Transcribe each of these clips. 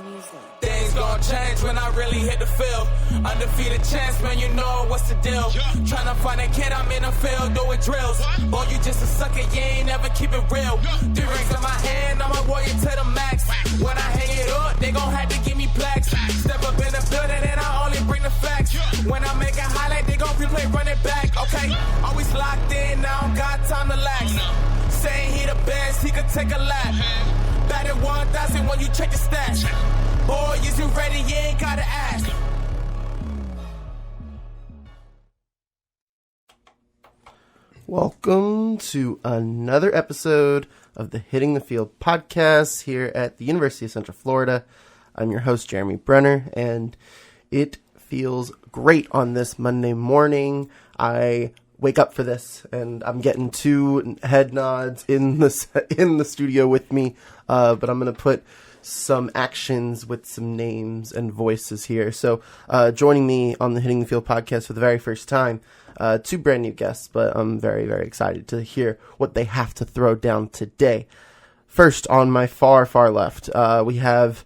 music. Things gon' change when I really hit the field. Undefeated champs, man, you know what's the deal. Tryna find a kid, I'm in the field doing drills. Boy, you just a sucker, you ain't never keep it real. 3 rings in my hand, I'm a warrior to the max. When I hang it up, they gon' have to give me plaques. Step up in the building and I only bring the facts. When I make a highlight, they gon' replay, run it back. Okay, always locked in, I don't got time to lax. Saying he the best, he could take a lap. Batted 1,000 when you check the stats. Boy, is you ready? You ain't gotta ask. Welcome to another episode of the Hitting the Field podcast here at the University of Central Florida. I'm your host, Jeremy Brener, and it feels great on this Monday morning. I wake up for this, and I'm getting 2 head nods in the studio with me, but I'm going to put some actions with some names and voices here. So joining me on the Hitting the Field podcast for the very first time, 2 brand new guests, but I'm very, very excited to hear what they have to throw down today. First, on my far, far left, we have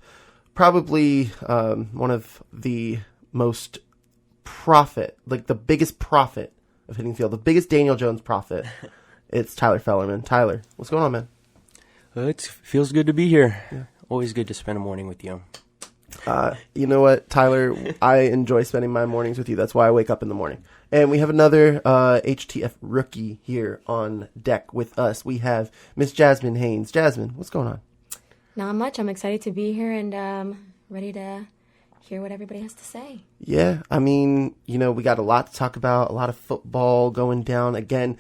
probably one of the most the biggest prophet of Hitting the Field, the biggest Daniel Jones prophet. It's Tyler Fellerman. Tyler, what's going on, man? It feels good to be here. Yeah. Always good to spend a morning with you. You know what, Tyler? I enjoy spending my mornings with you. That's why I wake up in the morning. And we have another HTF rookie here on deck with us. We have Miss Jasmine Haynes. Jasmine, what's going on? Not much. I'm excited to be here and ready to hear what everybody has to say. Yeah, I mean, we got a lot to talk about, a lot of football going down again.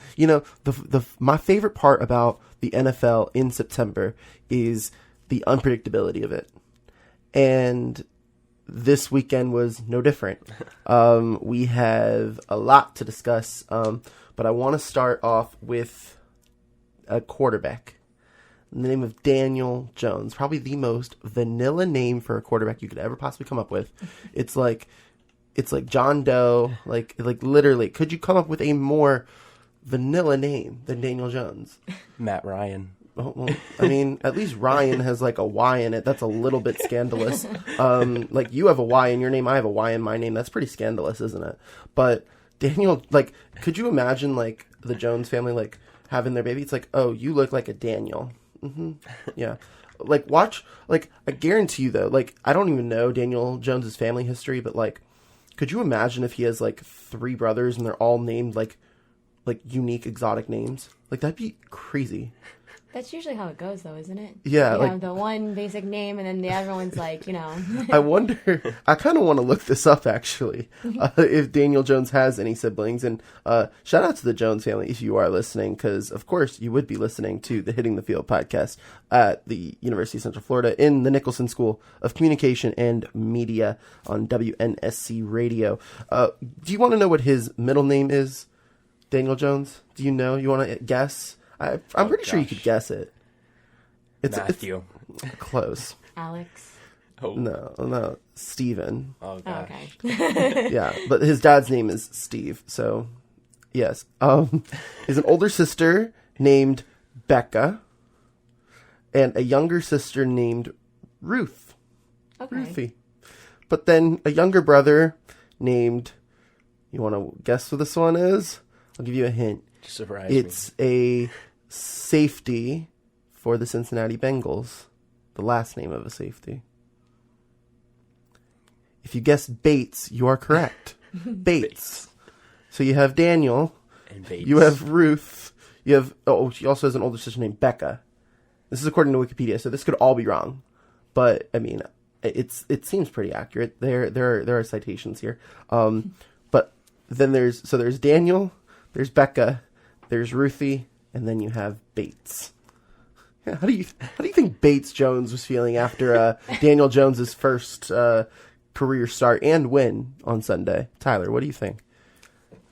My favorite part about the NFL in September is the unpredictability of it. And this weekend was no different. We have a lot to discuss, but I want to start off with a quarterback. The name of Daniel Jones, probably the most vanilla name for a quarterback you could ever possibly come up with. It's like John Doe, like literally. Could you come up with a more vanilla name than Daniel Jones? Matt Ryan. Oh, well, I mean, at least Ryan has like a Y in it. That's a little bit scandalous. Like you have a Y in your name, I have a Y in my name. That's pretty scandalous, isn't it? But Daniel, could you imagine like the Jones family having their baby? It's like, oh, you look like a Daniel. Mm-hmm. Yeah. Watch, I guarantee you though, I don't even know Daniel Jones's family history, but could you imagine if he has 3 brothers and they're all named like unique exotic names? That'd be crazy. That's usually how it goes, though, isn't it? Yeah. You have the one basic name, and then the other one's I wonder, I kind of want to look this up, actually, if Daniel Jones has any siblings. And shout out to the Jones family if you are listening, because, of course, you would be listening to the Hitting the Field podcast at the University of Central Florida in the Nicholson School of Communication and Media on WNSC Radio. Do you want to know what his middle name is, Daniel Jones? Do you know? You want to guess? I'm pretty sure you could guess it. Matthew. It's close. Alex. Oh. No. Steven. Oh, gosh. Okay. Yeah, but his dad's name is Steve, so yes. He's an older sister named Becca and a younger sister named Ruth. Okay. Ruthie. But then a younger brother named, you want to guess what this one is? I'll give you a hint. Surprise It's a safety for the Cincinnati Bengals. The last name of a safety. If you guessed Bates, you are correct. Bates. So you have Daniel. And Bates. You have Ruth. You have, she also has an older sister named Becca. This is according to Wikipedia, so this could all be wrong. But, I mean, it seems pretty accurate. There are citations here. But then there's Daniel, there's Becca, there's Ruthie, and then you have Bates. Yeah, how do you think Bates Jones was feeling after Daniel Jones's first career start and win on Sunday? Tyler, what do you think?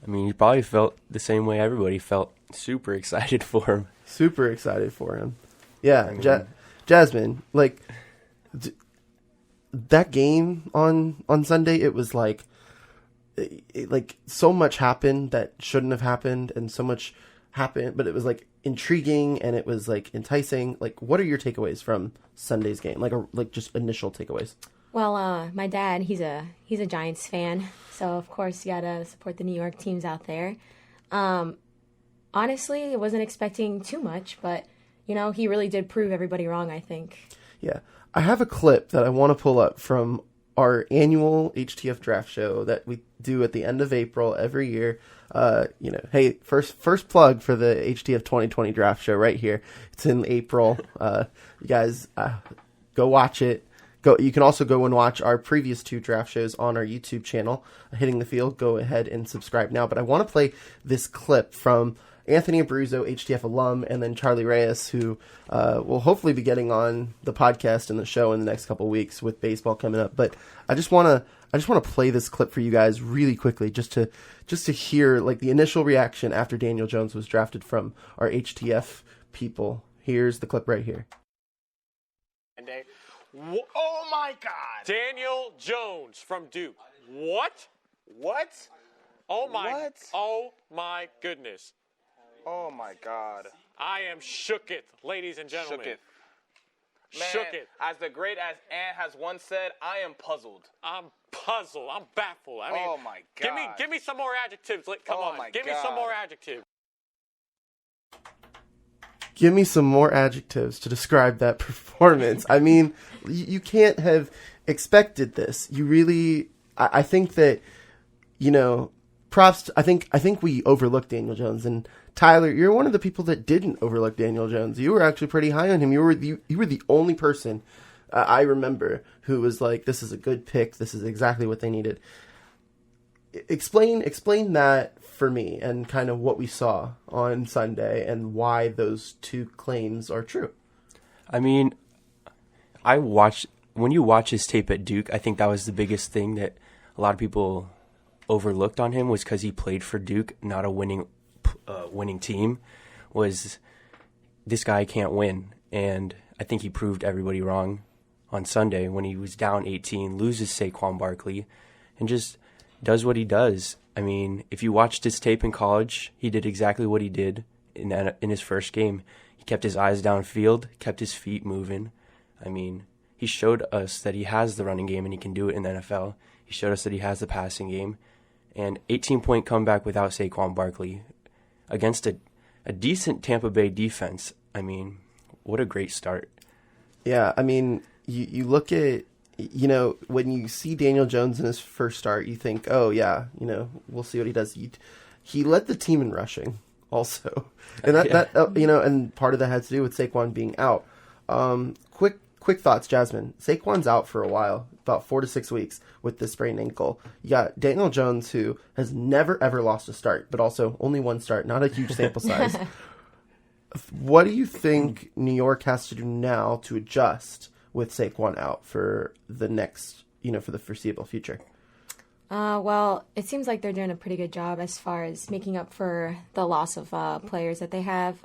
I mean, he probably felt the same way everybody felt. Super excited for him. Super excited for him. Yeah, I mean, Jasmine, that game on Sunday, it was so much happened that shouldn't have happened, and so much happened, but it was like intriguing and it was like enticing. Like, what are your takeaways from Sunday's game? Like just initial takeaways. Well, my dad, he's a Giants fan, so of course you gotta support the New York teams out there. Honestly, I wasn't expecting too much, but he really did prove everybody wrong, I think. Yeah, I have a clip that I want to pull up from our annual HTF draft show that we do at the end of April every year. Hey, first plug for the HTF 2020 draft show right here. It's in April. You guys go watch it. You can also go and watch our previous 2 draft shows on our YouTube channel, Hitting the Field. Go ahead and subscribe now. But I want to play this clip from Anthony Abruzzo, HTF alum, and then Charlie Reyes, who will hopefully be getting on the podcast and the show in the next couple of weeks with baseball coming up. But I just want to play this clip for you guys really quickly, just to hear like the initial reaction after Daniel Jones was drafted from our HTF people. Here's the clip right here. Oh my God! Daniel Jones from Duke. What? Oh my! What? Oh my goodness! Oh my God! I am shooketh, ladies and gentlemen. Man, Shooketh. as the great as Ant has once said, I am puzzled. I'm puzzled. I'm baffled. I mean, oh my God! Give me some more adjectives. Come on, give me some more adjectives. Give me some more adjectives to describe that performance. I mean, you can't have expected this. You really, I think that, props. I think we overlooked Daniel Jones, and Tyler, you're one of the people that didn't overlook Daniel Jones. You were actually pretty high on him. You were the only person I remember who was like, "This is a good pick. This is exactly what they needed." Explain that for me and kind of what we saw on Sunday and why those 2 claims are true. I mean, when you watch his tape at Duke, I think that was the biggest thing that a lot of people overlooked on him, was because he played for Duke, not a winning team. Was this guy can't win, and I think he proved everybody wrong on Sunday when he was down 18, loses Saquon Barkley, and just does what he does. I mean, if you watched his tape in college, he did exactly what he did in his first game. He kept his eyes downfield, kept his feet moving. I mean, he showed us that he has the running game and he can do it in the NFL. He showed us that he has the passing game. And 18-point comeback without Saquon Barkley against a decent Tampa Bay defense. I mean, what a great start. Yeah, I mean, you look at, when you see Daniel Jones in his first start, you think, oh, yeah, we'll see what he does. He led the team in rushing also. And and part of that had to do with Saquon being out. Quick thoughts, Jasmine. Saquon's out for a while, about 4 to 6 weeks with this sprained ankle. You got Daniel Jones, who has never, ever lost a start, but also only 1 start, not a huge sample size. What do you think New York has to do now to adjust with Saquon out for the next, for the foreseeable future? Well, it seems like they're doing a pretty good job as far as making up for the loss of players that they have.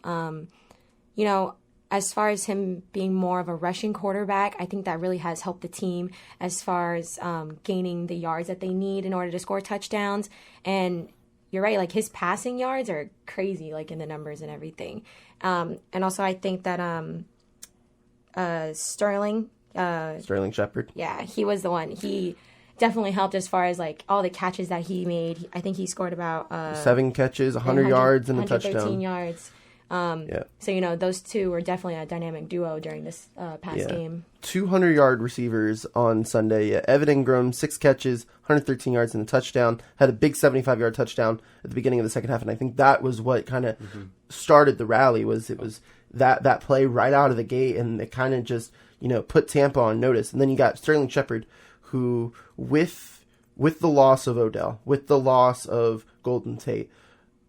As far as him being more of a rushing quarterback, I think that really has helped the team as far as gaining the yards that they need in order to score touchdowns. And you're right, like his passing yards are crazy, like in the numbers and everything. And also I think that Sterling Shepard. Yeah, he was the one. He definitely helped as far as like all the catches that he made. I think he scored about 7 catches, 100 yards, and a 113 touchdown. yards. Yeah. So, those 2 were definitely a dynamic duo during this past game. 200-yard receivers on Sunday. Yeah. Evan Ingram, 6 catches, 113 yards, and a touchdown. Had a big 75-yard touchdown at the beginning of the second half, and I think that was what kind of started the rally. It was that play right out of the gate, and it kind of just put Tampa on notice. And then you got Sterling Shepard, who with the loss of Odell, with the loss of Golden Tate,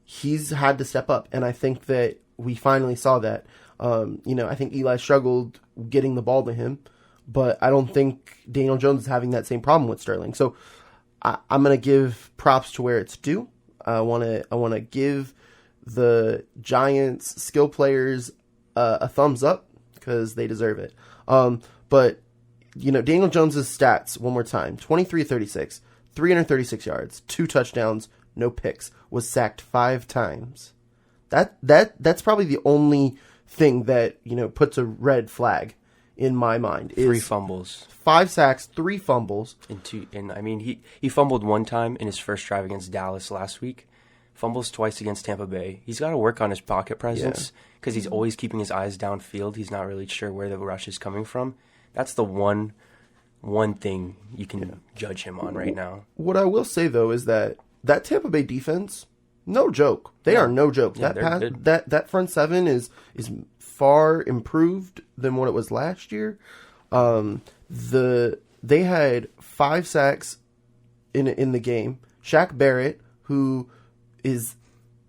he's had to step up, and I think that we finally saw that. I think Eli struggled getting the ball to him, but I don't think Daniel Jones is having that same problem with Sterling. So I'm going to give props to where it's due. I want to give the Giants skill players a thumbs up because they deserve it. But Daniel Jones's stats one more time: 23-36, 336 yards, 2 touchdowns, no picks, was sacked 5 times. That's probably the only thing that, puts a red flag in my mind. Is 3 fumbles. 5 sacks, 3 fumbles. And I mean, he fumbled one time in his first drive against Dallas last week. Fumbles twice against Tampa Bay. He's got to work on his pocket presence because he's always keeping his eyes downfield. He's not really sure where the rush is coming from. That's the one thing you can judge him on right now. What I will say, though, is that Tampa Bay defense, no joke. They are no joke. Yeah, That front seven is far improved than what it was last year. They had 5 sacks in the game. Shaq Barrett, who is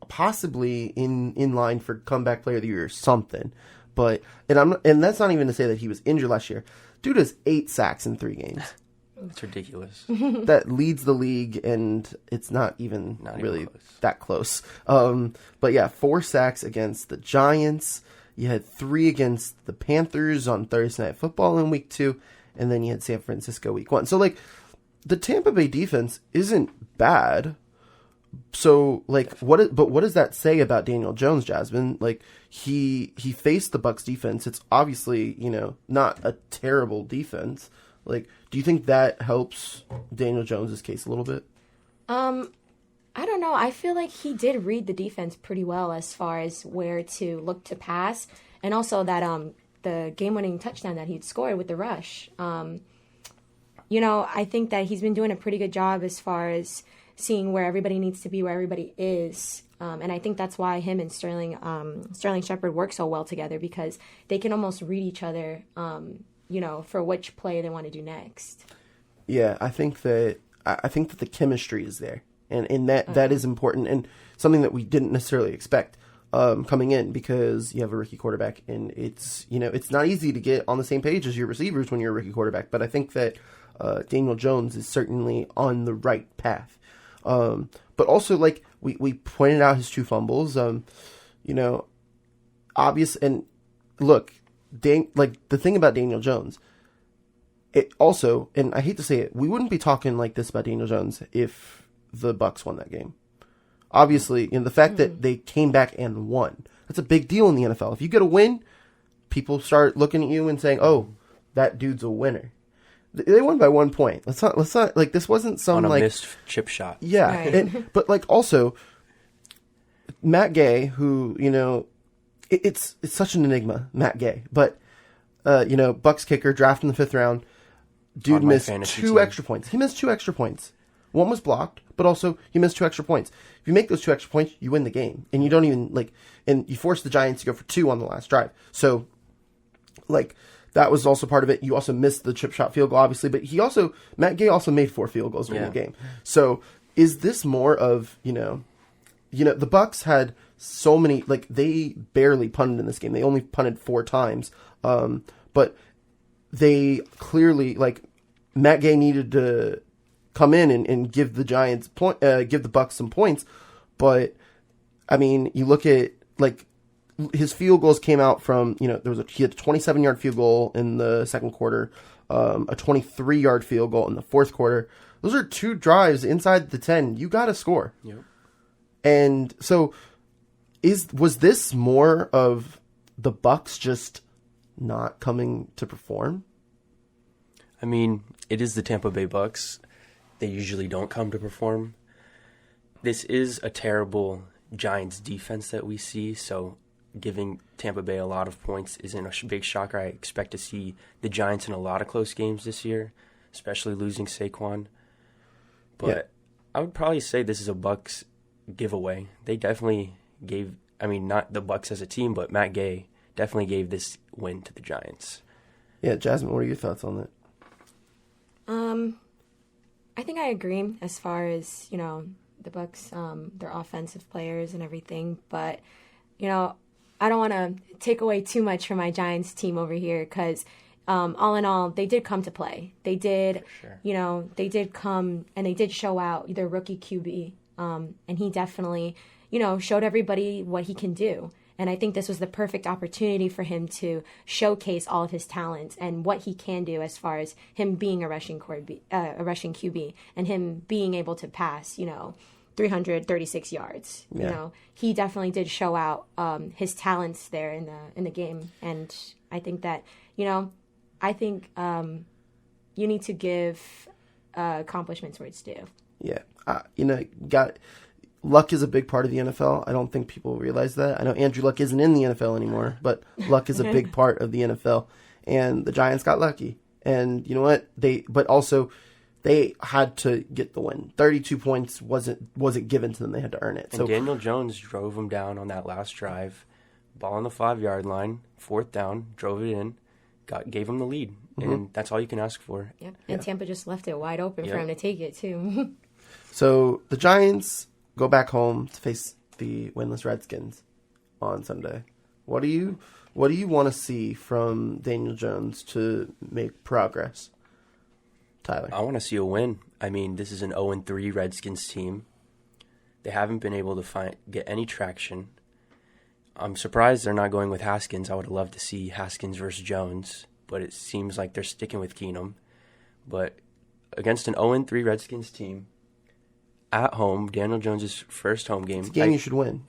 possibly in line for comeback player of the year or something, and that's not even to say that he was injured last year. Dude has 8 sacks in 3 games. It's ridiculous. That leads the league, and it's not even really that close. But yeah, 4 sacks against the Giants. You had 3 against the Panthers on Thursday Night Football in week 2, and then you had San Francisco week 1. So, the Tampa Bay defense isn't bad. So, what does that say about Daniel Jones, Jasmine? He faced the Bucs defense. It's obviously, not a terrible defense. Do you think that helps Daniel Jones's case a little bit? I don't know. I feel like he did read the defense pretty well as far as where to look to pass, and also that the game-winning touchdown that he'd scored with the rush. I think that he's been doing a pretty good job as far as seeing where everybody needs to be, where everybody is. And I think that's why him and Sterling Shepard work so well together, because they can almost read each other, for which play they want to do next. Yeah, I think that the chemistry is there, and that is important, and something that we didn't necessarily expect coming in, because you have a rookie quarterback, and it's not easy to get on the same page as your receivers when you're a rookie quarterback. But I think that Daniel Jones is certainly on the right path. But also, we pointed out his 2 fumbles, obvious, and look, the thing about Daniel Jones, it also, and I hate to say it, we wouldn't be talking like this about Daniel Jones if the Bucs won that game. Obviously, the fact that they came back and won, that's a big deal in the NFL. If you get a win, people start looking at you and saying, "Oh, that dude's a winner." They won by 1 point. Let's not this wasn't some on a missed chip shot. Yeah, right. But also Matt Gay, who it's such an enigma, Matt Gay. But Bucs kicker, drafted in the 5th round, dude missed 2 extra points. He missed 2 extra points. One was blocked, but also he missed 2 extra points. If you make those 2 extra points, you win the game, and you don't even and you force the Giants to go for 2 on the last drive. So that was also part of it. You also missed the chip shot field goal, obviously, but Matt Gay also made 4 field goals during the game. So is this more of, the Bucs had so many, they barely punted in this game. They only punted 4 times. But they clearly, Matt Gay needed to come in and give the Giants give the Bucs some points. But I mean, you look at his field goals came out from, he had a 27-yard field goal in the second quarter, a 23-yard field goal in the fourth quarter. Those are 2 drives inside the 10. You got to score. Yep. And so was this more of the Bucs just not coming to perform? I mean, it is the Tampa Bay Bucs. They usually don't come to perform. This is a terrible Giants defense that we see, so giving Tampa Bay a lot of points isn't a big shocker. I expect to see the Giants in a lot of close games this year, especially losing Saquon. But I would probably say this is a Bucs giveaway. They definitely gave, not the Bucs as a team, but Matt Gay definitely gave this win to the Giants. Yeah, Jasmine, what are your thoughts on that? I think I agree as far as, the Bucs, their offensive players and everything, but, I don't want to take away too much from my Giants team over here because, all in all, they did come to play. They did, they did come and they did show out their rookie QB. And he definitely, showed everybody what he can do. And I think this was the perfect opportunity for him to showcase all of his talents and what he can do as far as him being a rushing QB and him being able to pass, 336 yards. Yeah. You know, he definitely did show out his talents there in the game, and I think that you need to give accomplishments where it's due. Yeah, luck is a big part of the NFL. I don't think people realize that. I know Andrew Luck isn't in the NFL anymore, but luck is a big part of the NFL. And the Giants got lucky. And you know what? They had to get the win. 32 points wasn't given to them. They had to earn it. And Daniel Jones drove them down on that last drive. Ball on the 5-yard line, 4th down, drove it in, gave him the lead. And that's all you can ask for. Yep. And Tampa just left it wide open for him to take it, too. So the Giants go back home to face the winless Redskins on Sunday. What do you want to see from Daniel Jones to make progress? Tyler? I want to see a win. I mean, this is an 0-3 Redskins team. They haven't been able to get any traction. I'm surprised they're not going with Haskins. I would have loved to see Haskins versus Jones, but it seems like they're sticking with Keenum. But against an 0-3 Redskins team, at home, Daniel Jones' first home game. It's a game you should win.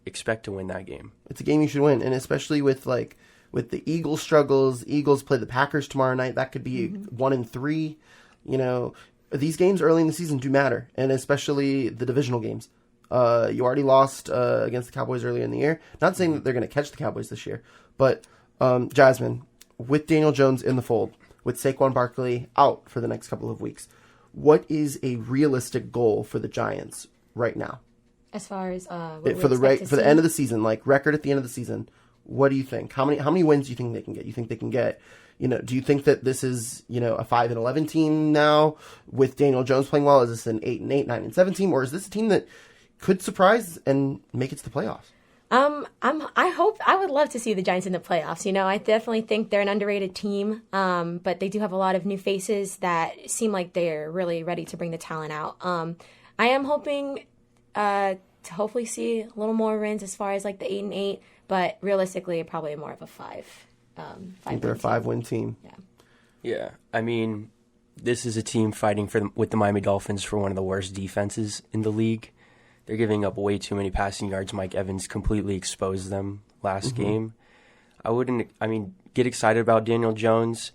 Expect to win that game. It's a game you should win, and especially with the Eagles struggles. Eagles play the Packers tomorrow night. That could be 1-3. You know, these games early in the season do matter, and especially the divisional games. You already lost against the Cowboys earlier in the year. Not saying that they're going to catch the Cowboys this year, but Jasmine, with Daniel Jones in the fold, with Saquon Barkley out for the next couple of weeks, what is a realistic goal for the Giants right now? As far as for the end of the season, like record at the end of the season, what do you think? How many wins do you think they can get? You think they can get? Do you think that this is a 5-11 team now with Daniel Jones playing well? Is this an 8-8, 9-7 team, or is this a team that could surprise and make it to the playoffs? I would love to see the Giants in the playoffs. I definitely think they're an underrated team, but they do have a lot of new faces that seem like they're really ready to bring the talent out. I am hoping to hopefully see a little more wins as far as like the 8-8, but realistically, probably more of a 5. I think they're a 5-win team. Yeah. I mean, this is a team fighting with the Miami Dolphins for one of the worst defenses in the league. They're giving up way too many passing yards. Mike Evans completely exposed them last game. Get excited about Daniel Jones.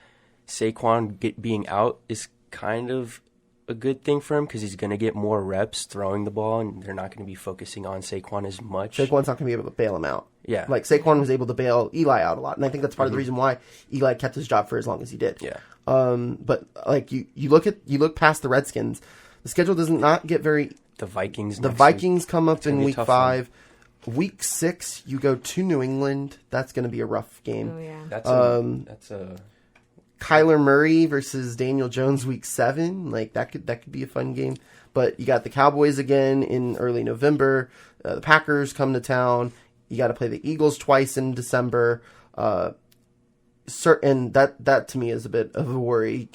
Saquon being out is kind of a good thing for him because he's going to get more reps throwing the ball, and they're not going to be focusing on Saquon as much. Saquon's not going to be able to bail him out. Yeah. Like, Saquon was able to bail Eli out a lot, and I think that's part of the reason why Eli kept his job for as long as he did. Yeah. But, like, you look past the Redskins, the schedule does not get very... The Vikings come up in week 5. Week 6, you go to New England. That's going to be a rough game. Oh, yeah. That's a Kyler Murray versus Daniel Jones week 7. Like, that could be a fun game. But you got the Cowboys again in early November. The Packers come to town. You got to play the Eagles twice in December. And that to me is a bit of a worry.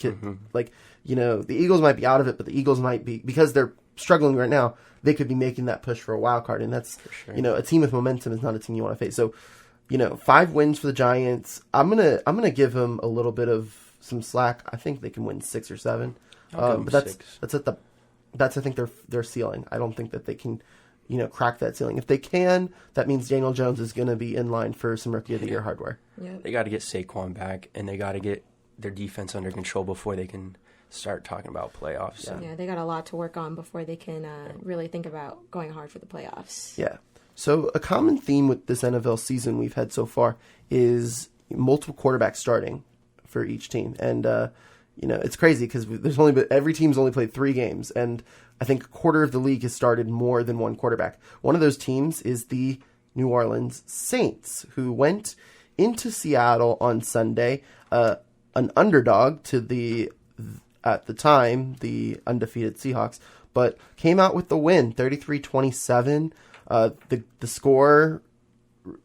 Like, the Eagles might be out of it, but the Eagles might be, because they're struggling right now, they could be making that push for a wild card, and that's a team with momentum is not a team you want to face. So, 5 wins for the Giants. I'm gonna give them a little bit of some slack. I think they can win 6 or 7, but that's I think their ceiling. I don't think that they can crack that ceiling. If they can, that means Daniel Jones is going to be in line for some Rookie of the Year hardware. Yeah. They got to get Saquon back, and they got to get their defense under control before they can start talking about playoffs. Yeah, they got a lot to work on before they can really think about going hard for the playoffs. Yeah. So a common theme with this NFL season we've had so far is multiple quarterbacks starting for each team. And, it's crazy because every team's only played 3 games. And I think a quarter of the league has started more than one quarterback. One of those teams is the New Orleans Saints, who went into Seattle on Sunday, an underdog to at the time, the undefeated Seahawks, but came out with the win, 33-27. The score,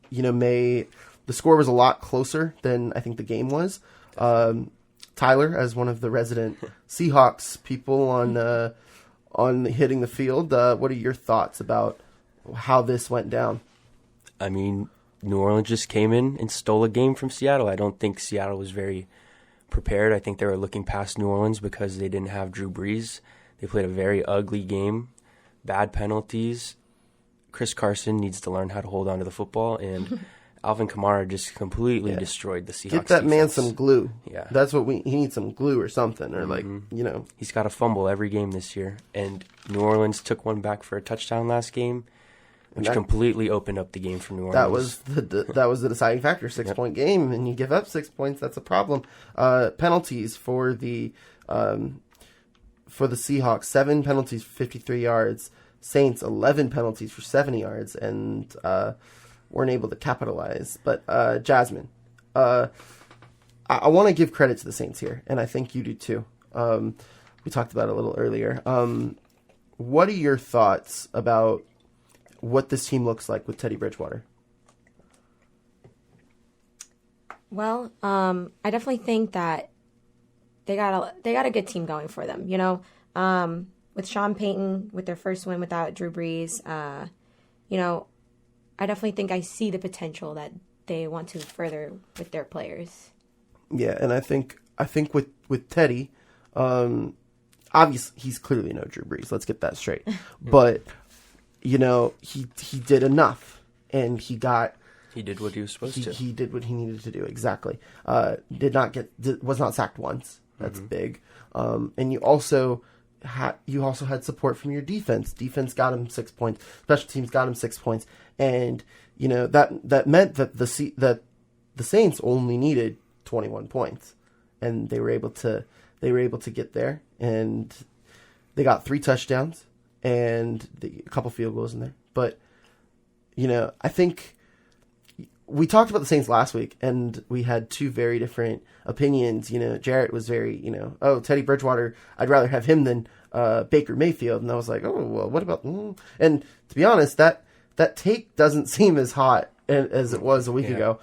the score was a lot closer than I think the game was. Tyler, as one of the resident Seahawks people on hitting the field, what are your thoughts about how this went down? I mean, New Orleans just came in and stole a game from Seattle. I don't think Seattle was very prepared. I think they were looking past New Orleans because they didn't have Drew Brees. They played a very ugly game. bad penalties. Chris Carson needs to learn how to hold on to the football, and Alvin Kamara just completely destroyed the Seahawks. Get that defense. man some glue. Yeah. That's what he needs, some glue or something, or He's got a fumble every game this year, and New Orleans took one back for a touchdown last game, which completely opened up the game for New Orleans. That was the deciding factor. 6-point game, and you give up 6 points. That's a problem. Penalties for the Seahawks: 7 penalties for 53 yards. Saints 11 penalties for 70 yards, and weren't able to capitalize. But Jasmine, I want to give credit to the Saints here, and I think you do too. We talked about it a little earlier. What are your thoughts about what this team looks like with Teddy Bridgewater? Well, I definitely think that they got a good team going for them. With Sean Payton, with their first win without Drew Brees, I definitely think I see the potential that they want to further with their players. Yeah, and I think with Teddy, obviously he's clearly no Drew Brees. Let's get that straight. But he did enough, and he did what he was supposed to. He did what he needed to do exactly. Was not sacked once. That's big. And you also had support from your defense. Defense got him 6 points. Special teams got him 6 points, and that meant that the Saints only needed 21 points, and they were able to get there, and they got 3 touchdowns and a couple field goals in there. But I think we talked about the Saints last week, and we had 2 very different opinions. Jarrett was very, Teddy Bridgewater, I'd rather have him than Baker Mayfield. And I was like, oh, well, what about... And to be honest, that take doesn't seem as hot as it was a week ago.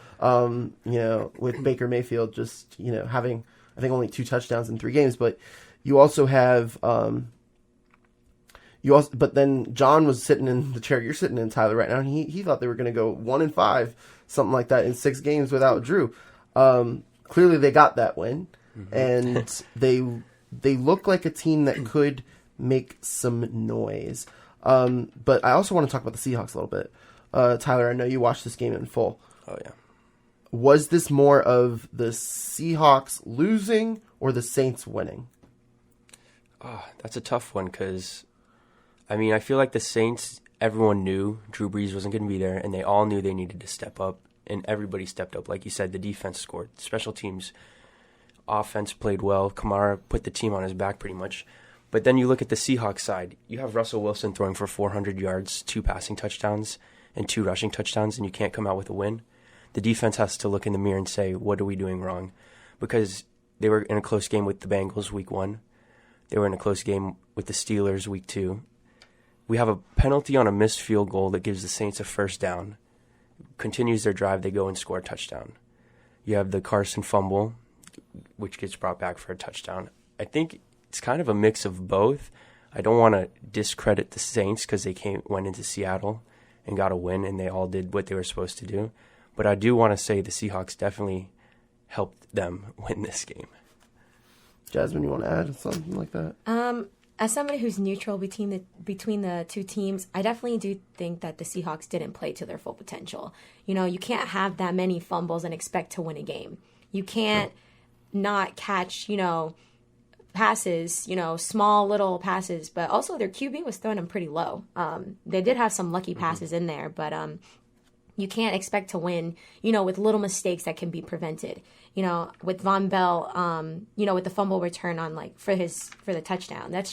With Baker Mayfield just, having, I think, only 2 touchdowns in 3 games. But you also have... But then John was sitting in the chair you're sitting in, Tyler, right now, and he thought they were going to go 1-5, something like that, in 6 games without Drew. Clearly, they got that win, and they look like a team that could make some noise. But I also want to talk about the Seahawks a little bit. Tyler, I know you watched this game in full. Oh yeah. Was this more of the Seahawks losing or the Saints winning? Oh, that's a tough one because. I feel like the Saints, everyone knew Drew Brees wasn't going to be there, and they all knew they needed to step up, and everybody stepped up. Like you said, the defense scored. Special teams, offense played well. Kamara put the team on his back pretty much. But then you look at the Seahawks side. You have Russell Wilson throwing for 400 yards, 2 passing touchdowns, and 2 rushing touchdowns, and you can't come out with a win. The defense has to look in the mirror and say, what are we doing wrong? Because they were in a close game with the Bengals week 1. They were in a close game with the Steelers week 2. We have a penalty on a missed field goal that gives the Saints a first down. Continues their drive, they go and score a touchdown. You have the Carson fumble, which gets brought back for a touchdown. I think it's kind of a mix of both. I don't want to discredit the Saints because they went into Seattle and got a win, and they all did what they were supposed to do. But I do want to say the Seahawks definitely helped them win this game. Jasmine, you want to add something like that? As somebody who's neutral between the 2 teams, I definitely do think that the Seahawks didn't play to their full potential. You can't have that many fumbles and expect to win a game. You can't not catch, passes, small little passes, but also their QB was throwing them pretty low. They did have some lucky passes in there, but you can't expect to win, with little mistakes that can be prevented. With Von Bell, with the fumble return on for the touchdown. That's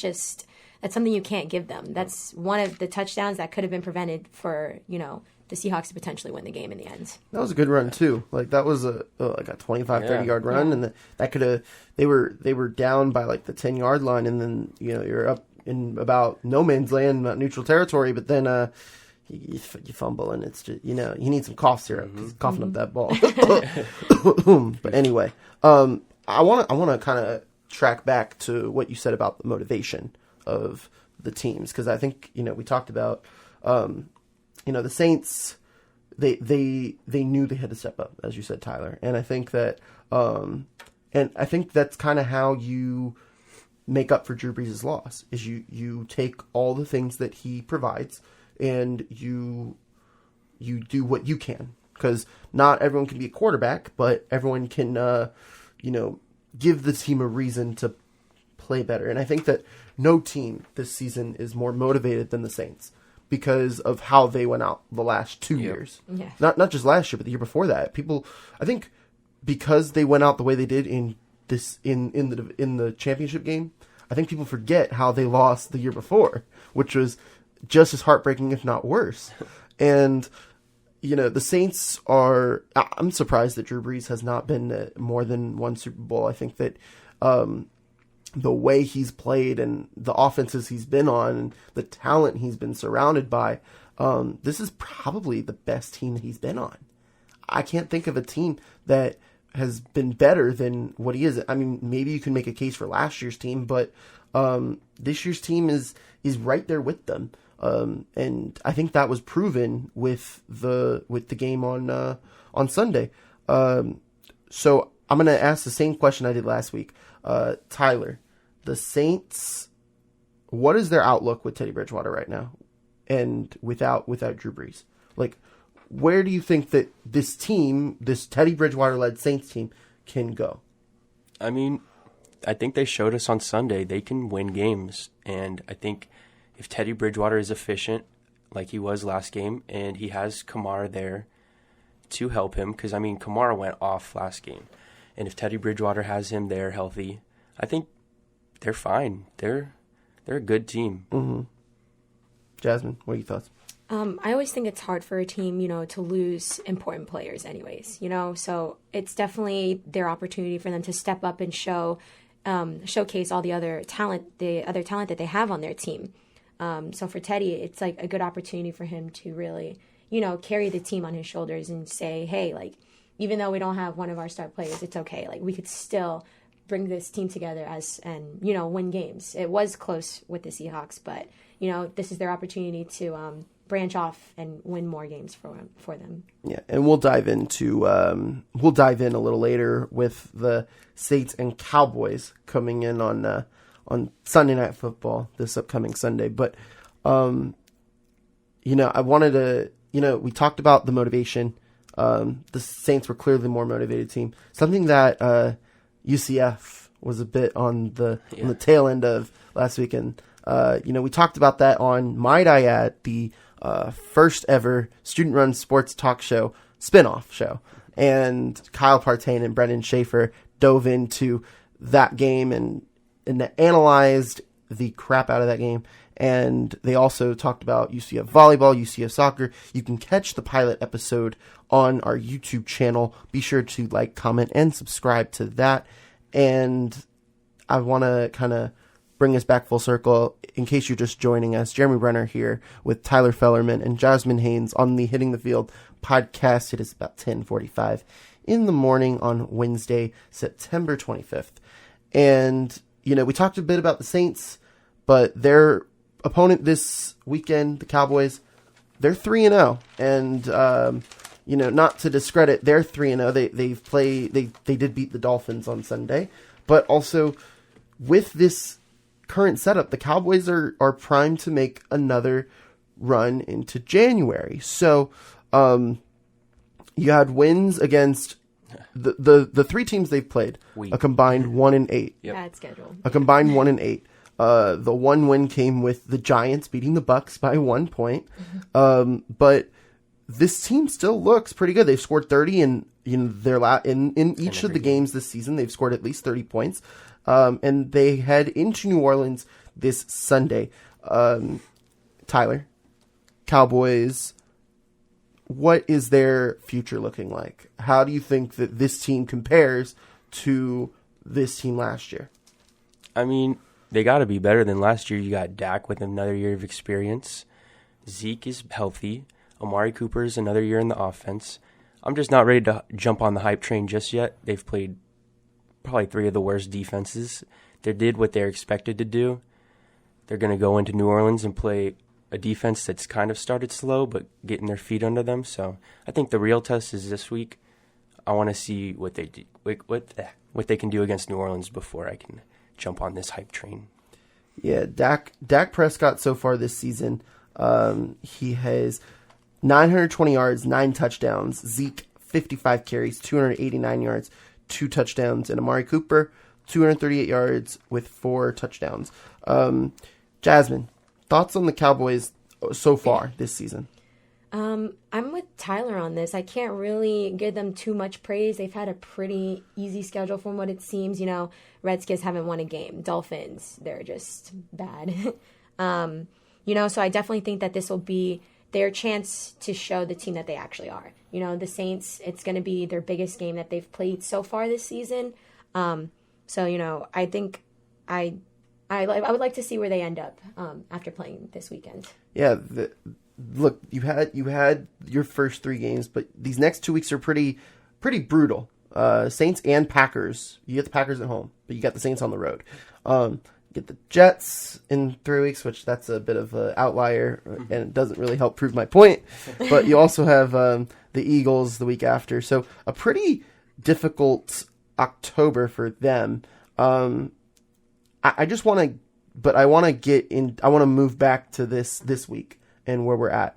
something you can't give them. That's one of the touchdowns that could have been prevented for, the Seahawks to potentially win the game in the end. That was a good run too. That was a 25-30 yard run, and that could have. They were down by the 10-yard line, and then you're up in about no man's land, not neutral territory, but then you fumble, and it's just you need some cough syrup. He's coughing up that ball. But anyway, I want to kind of track back to what you said about the motivation of the teams, because I think we talked about the Saints. They knew they had to step up, as you said, Tyler, and I think that that's kind of how you make up for Drew Brees' loss. Is you take all the things that he provides and you do what you can, because not everyone can be a quarterback, but everyone can give the team a reason to play better. And I think that no team this season is more motivated than the Saints because of how they went out the last 2 years. Yeah. Not just last year, but the year before that. People, I think, because they went out the way they did in the championship game, I think people forget how they lost the year before, which was just as heartbreaking, if not worse. And the Saints are. I'm surprised that Drew Brees has not been to more than one Super Bowl. I think that the way he's played and the offenses he's been on and the talent he's been surrounded by, this is probably the best team that he's been on. I can't think of a team that has been better than what he is. I mean, maybe you can make a case for last year's team, but this year's team is right there with them. And I think that was proven with the game on Sunday. So I'm going to ask the same question I did last week. Tyler, the Saints, what is their outlook with Teddy Bridgewater right now and without Drew Brees? Like, where do you think that this team, this Teddy Bridgewater-led Saints team, can go? I mean, I think they showed us on Sunday they can win games. And I think if Teddy Bridgewater is efficient like he was last game and he has Kamara there to help him, because, I mean, Kamara went off last game. And if Teddy Bridgewater has him there healthy, I think they're fine. They're a good team. Mm-hmm. Jasmine, what are your thoughts? I always think it's hard for a team, to lose important players anyways, so it's definitely their opportunity for them to step up and showcase all the other talent that they have on their team. So for Teddy, it's like a good opportunity for him to really, carry the team on his shoulders and say, hey, like, even though we don't have one of our star players, it's okay. Like, we could still bring this team together and win games. It was close with the Seahawks, but, this is their opportunity to branch off and win more games for them. Yeah, and we'll dive in a little later with the Saints and Cowboys coming in on Sunday Night Football this upcoming Sunday. But I wanted to, we talked about the motivation. The Saints were clearly the more motivated team. Something that UCF was a bit on the tail end of last weekend. We talked about that on, might I add, the first ever student-run sports talk show, spin-off show. And Kyle Partain and Brendan Schaefer dove into that game and analyzed the crap out of that game. And they also talked about UCF volleyball, UCF soccer. You can catch the pilot episode on our YouTube channel. Be sure to like, comment, and subscribe to that. And I want to kind of bring us back full circle. In case you're just joining us, Jeremy Brener here with Tyler Fellerman and Jasmine Haynes on the Hitting the Field podcast. It is about 10:45 in the morning on Wednesday, September 25th. And, we talked a bit about the Saints, but their opponent this weekend, the Cowboys, they're 3-0. And, not to discredit, they're 3-0. They did beat the Dolphins on Sunday. But also, with this current setup, the Cowboys are primed to make another run into January. So, you had wins against the three teams they've played, a combined 1-8. Yep. Bad schedule. A combined 1-8. The one win came with the Giants beating the Bucs by 1 point. Mm-hmm. But this team still looks pretty good. They've scored 30 in each of the games this season. They've scored at least 30 points. And they head into New Orleans this Sunday. Tyler, Cowboys, what is their future looking like? How do you think that this team compares to this team last year? I mean, they got to be better than last year. You got Dak with another year of experience. Zeke is healthy. Amari Cooper is another year in the offense. I'm just not ready to jump on the hype train just yet. They've played probably three of the worst defenses. They did what they're expected to do. They're going to go into New Orleans and play a defense that's kind of started slow, but getting their feet under them. So I think the real test is this week. I want to see what they do, what they can do against New Orleans before I can jump on this hype train. Yeah, Dak Prescott so far this season, he has 920 yards, 9 touchdowns. Zeke, 55 carries, 289 yards, 2 touchdowns. And Amari Cooper, 238 yards with 4 touchdowns. Jasmine, thoughts on the Cowboys so far this season? I'm with Tyler on this. I can't really give them too much praise. They've had a pretty easy schedule from what it seems. You know, Redskins haven't won a game. Dolphins, they're just bad. You know, so I definitely think that this will be their chance to show the team that they actually are. You know, the Saints, it's going to be their biggest game that they've played so far this season. So, you know, I think I would like to see where they end up after playing this weekend. Yeah, look, you had your first 3 games, but these next 2 weeks are pretty brutal. Saints and Packers. You get the Packers at home, but you got the Saints on the road. You get the Jets in 3 weeks, which that's a bit of an outlier, and it doesn't really help prove my point. But you also have the Eagles the week after, so a pretty difficult October for them. I just want to, but I want to get in. I want to move back to this week and where we're at.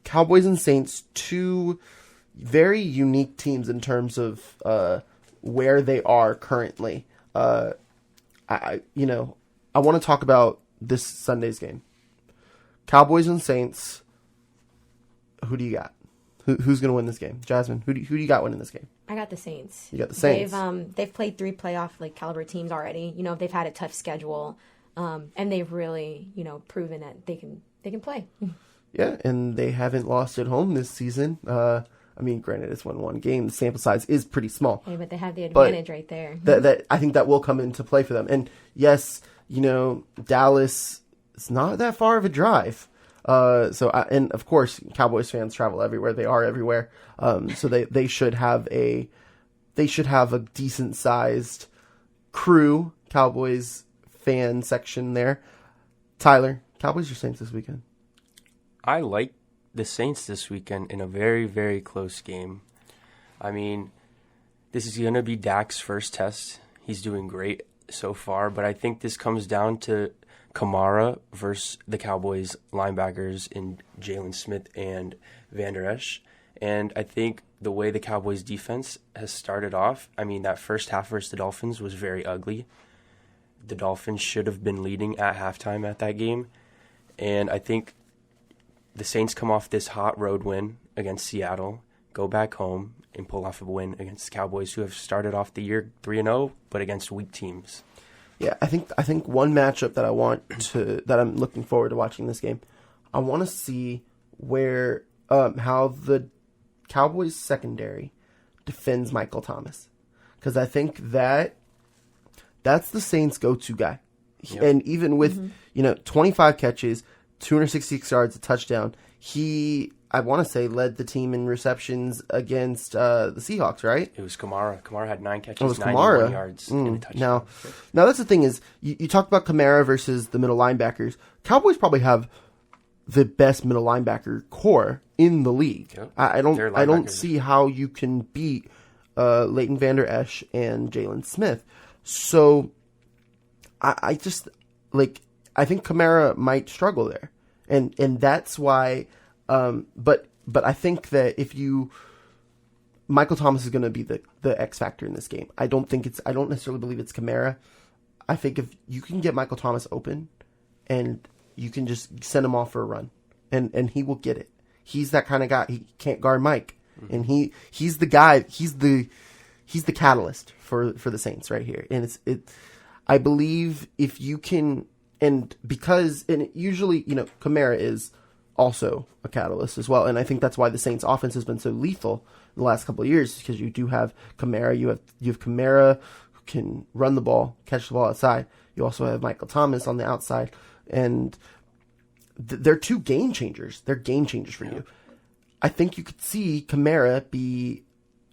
Cowboys and Saints, 2 very unique teams in terms of where they are currently. I want to talk about this Sunday's game. Cowboys and Saints. Who do you got? Who's going to win this game? Jasmine, who do you got winning this game? I got the Saints. You got the Saints. They've played 3 playoff caliber teams already. You know, they've had a tough schedule, and they've really proven that they can play. Yeah, and they haven't lost at home this season. I mean, granted, it's one game. The sample size is pretty small. Hey, but they have the advantage right there. That I think that will come into play for them. And yes, Dallas is not that far of a drive. And of course, Cowboys fans travel everywhere. They are everywhere. So they should have a decent sized crew, Cowboys fan section there. Tyler, Cowboys or Saints this weekend? I like the Saints this weekend in a very, very close game. I mean, this is going to be Dak's first test. He's doing great so far, but I think this comes down to Kamara versus the Cowboys linebackers in Jalen Smith and Van Der Esch. And I think the way the Cowboys defense has started off, I mean, that first half versus the Dolphins was very ugly. The Dolphins should have been leading at halftime at that game. And I think the Saints come off this hot road win against Seattle, go back home, and pull off a win against the Cowboys, who have started off the year 3-0, but against weak teams. Yeah, I think one matchup that I'm looking forward to watching this game, I want to see where how the Cowboys secondary defends Michael Thomas, because I think that's the Saints' go-to guy. Yep. And even with 25 catches, 266 yards, a touchdown, I want to say led the team in receptions against the Seahawks, right? It was Kamara. Kamara had 9 catches, 91 yards, and a touchdown. Now that's the thing is, you talked about Kamara versus the middle linebackers. Cowboys probably have the best middle linebacker core in the league. Yep. I don't see how you can beat Leighton Van Der Esch and Jalen Smith. So I think Kamara might struggle there, and that's why. But I think that Michael Thomas is going to be the X factor in this game. I don't necessarily believe it's Kamara. I think if you can get Michael Thomas open, and you can just send him off for a run, and he will get it. He's that kind of guy. He can't guard Mike, and he's the guy. He's the catalyst for the Saints right here. And I believe if you can, and usually Kamara is also a catalyst as well, and I think that's why the Saints offense has been so lethal in the last couple of years, because you do have Kamara, you have Kamara who can run the ball, catch the ball outside. You also have Michael Thomas on the outside, and they're 2 game changers. They're game changers for you. I think you could see Kamara be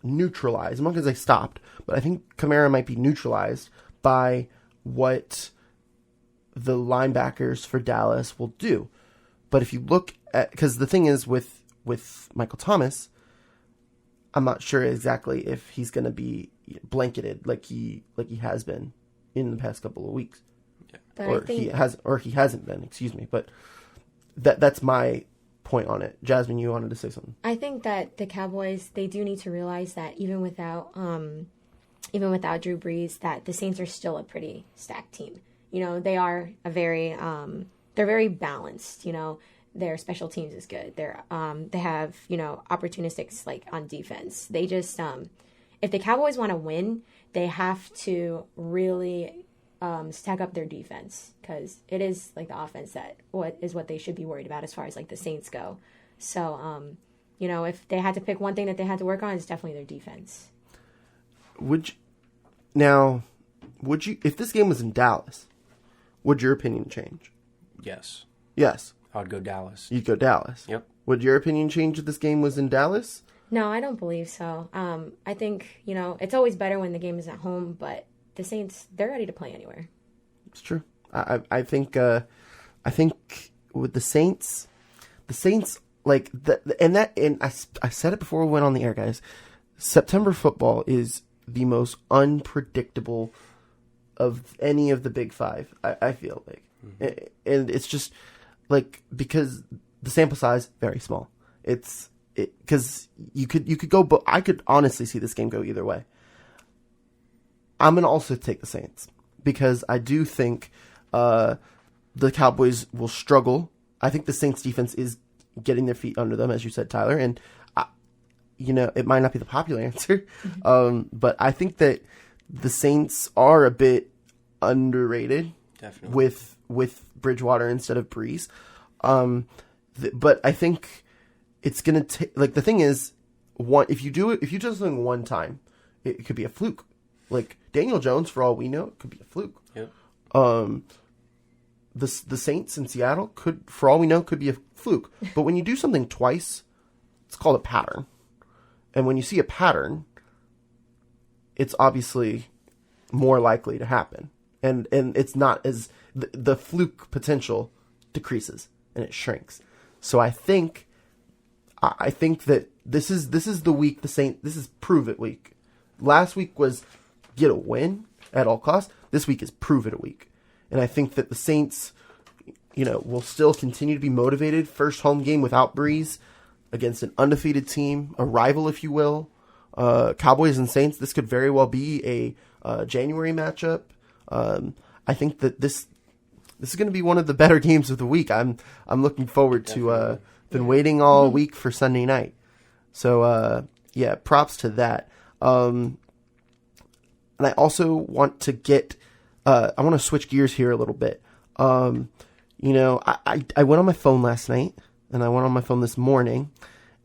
neutralized. I'm not going to say stopped, but I think Kamara might be neutralized by what the linebackers for Dallas will do. But if you look at, because the thing is with Michael Thomas, I'm not sure exactly if he's going to be blanketed like he has been in the past couple of weeks. But He hasn't been, excuse me. But that's my point on it. Jasmine, you wanted to say something. I think that the Cowboys, they do need to realize that even without Drew Brees, that the Saints are still a pretty stacked team. You know, they are they're very balanced. You know, their special teams is good. They have, you know, opportunistics like on defense. They just if the Cowboys want to win, they have to really stack up their defense, because it is like the offense that what they should be worried about as far as like the Saints go. So, you know, if they had to pick one thing that they had to work on, it's definitely their defense. Would you, if this game was in Dallas, would your opinion change? Yes. Yes. I'd go Dallas. You'd go Dallas. Yep. Would your opinion change if this game was in Dallas? No, I don't believe so. I think, you know, it's always better when the game is at home, but the Saints, they're ready to play anywhere. It's true. I think with the Saints like I said it before we went on the air, guys. September football is the most unpredictable of any of the Big Five. I feel like, and it's just like because the sample size very small. Because you could go, but I could honestly see this game go either way. I'm going to also take the Saints because I do think the Cowboys will struggle. I think the Saints defense is getting their feet under them, as you said, Tyler. And, you know, it might not be the popular answer, but I think that the Saints are a bit underrated. Definitely. with Bridgewater instead of Breeze. But I think it's going to take, like, the thing is, if you do something one time, it could be a fluke. Like Daniel Jones, for all we know, it could be a fluke. Yep. The Saints in Seattle for all we know, could be a fluke. But when you do something twice, it's called a pattern. And when you see a pattern, it's obviously more likely to happen. And it's not as the fluke potential decreases and it shrinks. So I think that this is the week this is prove it week. Last week was get a win at all costs. This week is prove it a week. And I think that the Saints, you know, will still continue to be motivated. First home game without Breeze against an undefeated team, a rival, if you will. Cowboys and Saints, this could very well be a January matchup. I think that this is going to be one of the better games of the week. I'm looking forward to been waiting all week for Sunday night. So yeah, props to that. And I also want to I want to switch gears here a little bit. You know, I went on my phone last night and I went on my phone this morning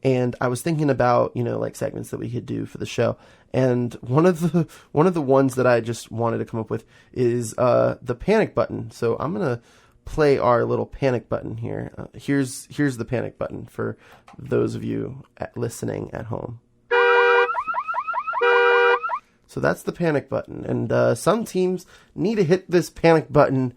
and I was thinking about, you know, like segments that we could do for the show. And one of the ones that I just wanted to come up with is the panic button. So I'm going to play our little panic button here. Here's the panic button for those of you listening at home. So that's the panic button. And some teams need to hit this panic button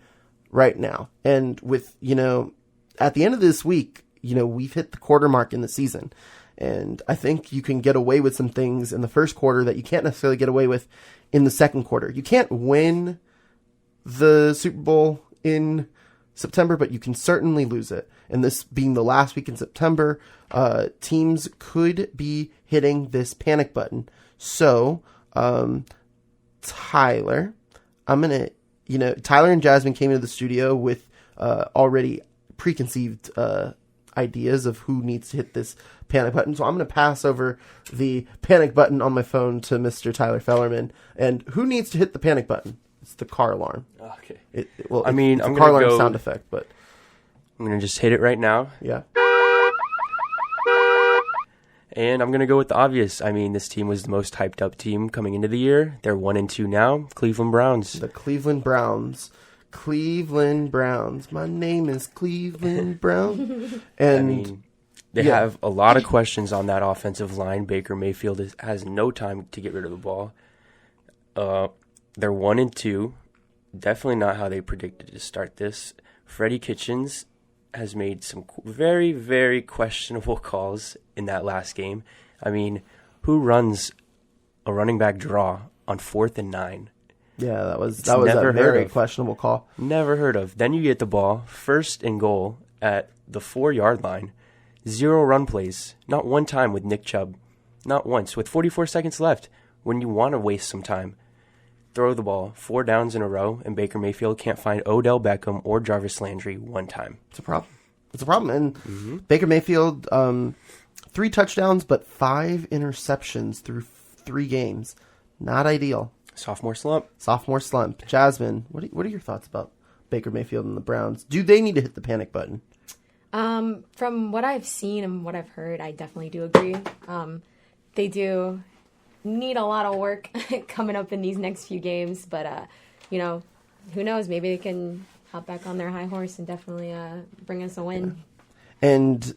right now. And with, you know, at the end of this week, you know, we've hit the quarter mark in the season. And I think you can get away with some things in the first quarter that you can't necessarily get away with in the second quarter. You can't win the Super Bowl in September, but you can certainly lose it. And this being the last week in September, teams could be hitting this panic button. So, Tyler, Tyler and Jasmine came into the studio with already preconceived ideas of who needs to hit this panic button. So I'm going to pass over the panic button on my phone to Mr. Tyler Fellerman. And who needs to hit the panic button? It's the car alarm. Okay. It's I'm a going car to alarm go sound effect, but I'm going to just hit it right now. Yeah. And I'm going to go with the obvious. I mean, this team was the most hyped up team coming into the year. They're 1-2 now. Cleveland Browns. The Cleveland Browns. Cleveland Browns. My name is Cleveland Brown. And I mean, they have a lot of questions on that offensive line. Baker Mayfield has no time to get rid of the ball. They're 1-2. Definitely not how they predicted to start this. Freddie Kitchens has made some very, very questionable calls in that last game. I mean, who runs a running back draw on 4th and 9? Yeah, that was never a heard very of. questionable call. Never heard of. Then you get the ball, 1st and goal at the 4-yard line. 0 run plays. Not one time with Nick Chubb. Not once. With 44 seconds left, when you want to waste some time, throw the ball 4 downs in a row, and Baker Mayfield can't find Odell Beckham or Jarvis Landry one time. It's a problem. It's a problem. And Baker Mayfield, 3 touchdowns, but 5 interceptions through 3 games. Not ideal. Sophomore slump. Jasmine, what are your thoughts about Baker Mayfield and the Browns? Do they need to hit the panic button? From what I've seen and what I've heard, I definitely do agree. They do need a lot of work coming up in these next few games, but who knows? Maybe they can hop back on their high horse and definitely bring us a win. And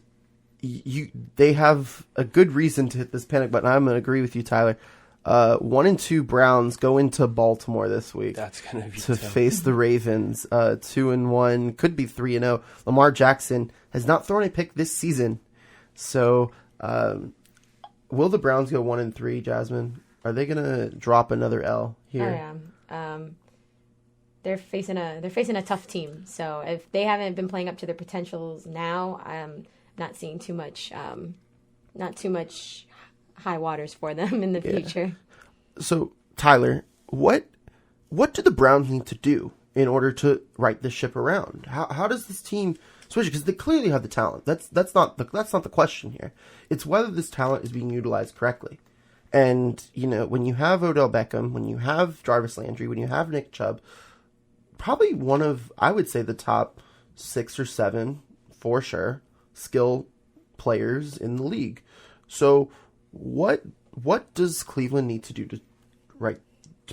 they have a good reason to hit this panic button. I'm going to agree with you, Tyler. 1 and 2 Browns go into Baltimore this week. That's going to be to tough. face the Ravens. 2 and 1, could be 3 and 0. Lamar Jackson has not thrown a pick this season. So, will the Browns go 1 and 3, Jasmine? Are they going to drop another L here? Oh, yeah. They're facing a tough team. So if they haven't been playing up to their potentials now, I'm not seeing too much high waters for them in the future. So, Tyler, what do the Browns need to do in order to right this ship around? How does this team switch? Because they clearly have the talent. That's not the question here. It's whether this talent is being utilized correctly. And when you have Odell Beckham, when you have Jarvis Landry, when you have Nick Chubb, probably one of, I would say, the top 6 or 7 for sure skill players in the league. So what does Cleveland need to do to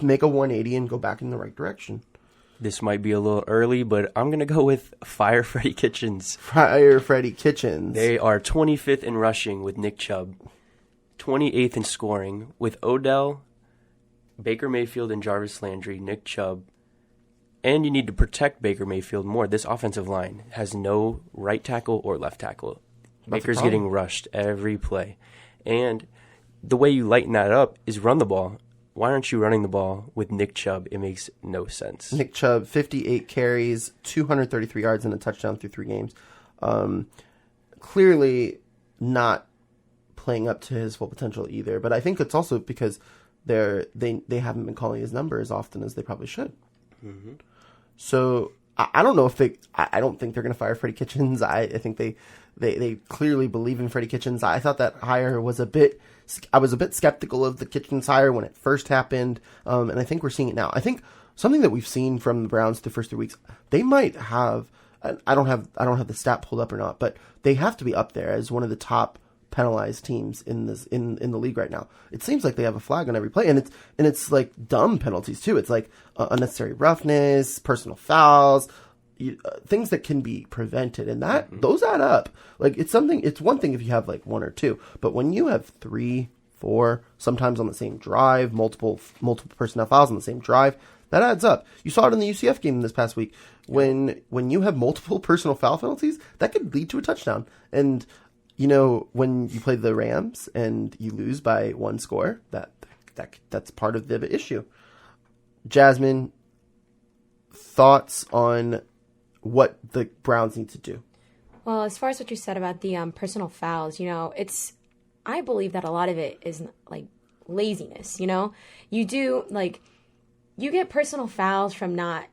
make a 180 and go back in the right direction? This might be a little early, but I'm going to go with Fire Freddie Kitchens. Fire Freddie Kitchens. They are 25th in rushing with Nick Chubb, 28th in scoring with Odell, Baker Mayfield, and Jarvis Landry, Nick Chubb. And you need to protect Baker Mayfield more. This offensive line has no right tackle or left tackle. Baker's getting rushed every play. And the way you lighten that up is run the ball. Why aren't you running the ball with Nick Chubb? It makes no sense. Nick Chubb, 58 carries, 233 yards, and a touchdown through 3 games. Clearly not playing up to his full potential either. But I think it's also because they haven't been calling his number as often as they probably should. Mm-hmm. So I don't know if I don't think they're going to fire Freddie Kitchens. I think they clearly believe in Freddie Kitchens. I thought that hire was I was a bit skeptical of the Kitchens hire when it first happened. And I think we're seeing it now. I think something that we've seen from the Browns the first 3 weeks, they might have, I don't have the stat pulled up or not, but they have to be up there as one of the top penalized teams in the league right now. It seems like they have a flag on every play, and it's like dumb penalties too. It's like unnecessary roughness, personal fouls, things that can be prevented, and those add up. Like it's one thing if you have like 1 or 2, but when you have 3, 4, sometimes on the same drive, multiple personnel fouls on the same drive, that adds up. You saw it in the UCF game this past week when you have multiple personal foul penalties, that could lead to a touchdown. And when you play the Rams and you lose by 1 score, that's part of the issue. Jasmine, thoughts on what the Browns need to do? Well, as far as what you said about the personal fouls, I believe that a lot of it is like laziness. You do you get personal fouls from not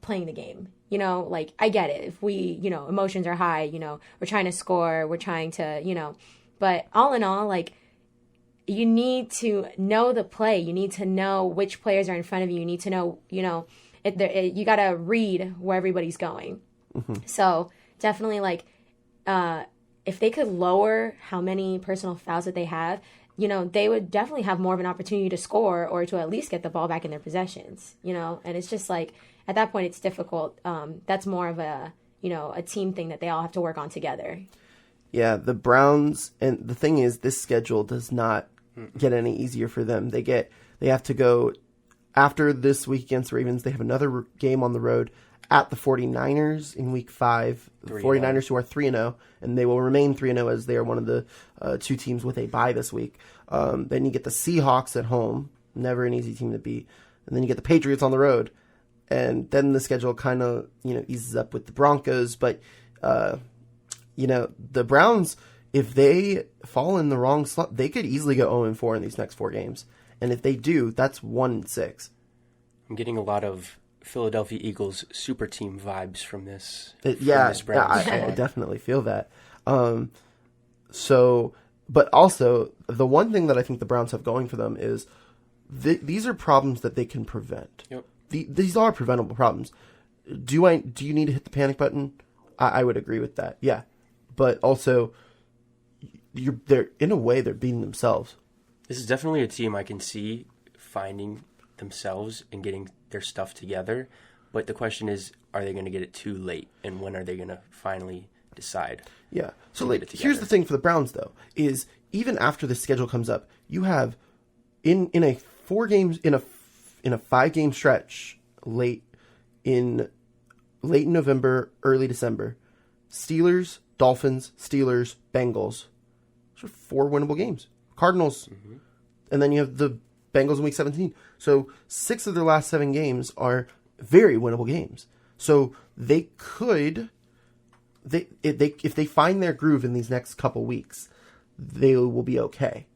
playing the game. I get it. If we, emotions are high, we're trying to score, we're trying to, but all in all, you need to know the play. You need to know which players are in front of you. You need to know, you got to read where everybody's going. Mm-hmm. So definitely if they could lower how many personal fouls that they have, they would definitely have more of an opportunity to score or to at least get the ball back in their possessions, and it's just at that point, it's difficult. That's more of a team thing that they all have to work on together. Yeah, the Browns, and the thing is, this schedule does not get any easier for them. They have to go, after this week against the Ravens, they have another game on the road at the 49ers in week 5. The 49ers who are 3-0, and they will remain 3-0 as they are one of the 2 teams with a bye this week. Then you get the Seahawks at home, never an easy team to beat. and then you get the Patriots on the road, and then the schedule kind of, eases up with the Broncos. But, the Browns, if they fall in the wrong slot, they could easily go 0-4 in these next 4 games. And if they do, that's 1-6. I'm getting a lot of Philadelphia Eagles super team vibes from this. I definitely feel that. But also, the one thing that I think the Browns have going for them is these are problems that they can prevent. Yep. These are preventable problems. Do you need to hit the panic button? I would agree with that. Yeah. But also, they're beating themselves. This is definitely a team I can see finding themselves and getting their stuff together. But the question is, are they going to get it too late? And when are they going to finally decide? Yeah. So here's the thing for the Browns, though, is even after the schedule comes up, you have in a 5-game stretch late in November, early December, Steelers, Dolphins, Steelers, Bengals. Those are 4 winnable games. Cardinals, and then you have the Bengals in Week 17. So 6 of their last 7 games are very winnable games. So they could, if they find their groove in these next couple weeks, they will be okay.